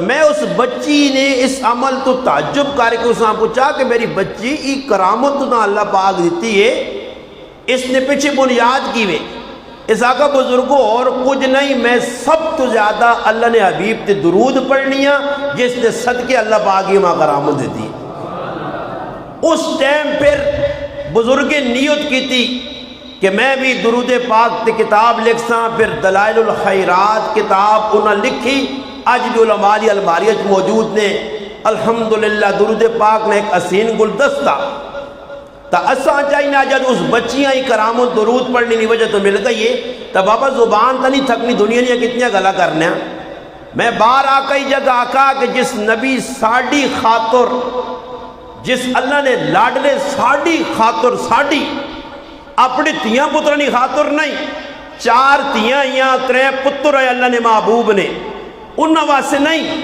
میں اس بچی نے اس عمل تو تعجب کر کے اس نے پوچھا کہ میری بچی ای کرامت تو اللہ پاک دیتی ہے، اس نے پیچھے بنیاد کی وے اس آقا بزرگوں اور کچھ نہیں، میں سب تو زیادہ اللہ نے حبیب تے درود پڑھنیا جس نے صدقے اللہ پاک کی ماں کرامت دیتی۔ اس ٹائم پھر بزرگ نیت کی تھی کہ میں بھی درود پاک تے کتاب لکھ ساں، پھر دلائل الخیرات کتاب انہاں لکھی، آج بھی علماء علی الماریت موجود نے۔ الحمدللہ درود پاک نے ایک حسین گلدستہ تا اساں چاہیے جد اس بچیاں ہی کرامت درود پڑھنے کی وجہ تو مل گئی ہے تا بابا زبان تا نہیں تھکنی، دنیا نے کتنی گلا کرنے ہیں۔ میں بار آکا ہی جگہ آکا کہ جس نبی ساڑی خاطر، جس اللہ نے لاڈلے ساڑی خاطر، ساڑی اپنی تیاں پترانی خاطر نہیں، 4 تیاں یا 3 پتر ہے اللہ نے محبوب نے، انہاں واسے نہیں،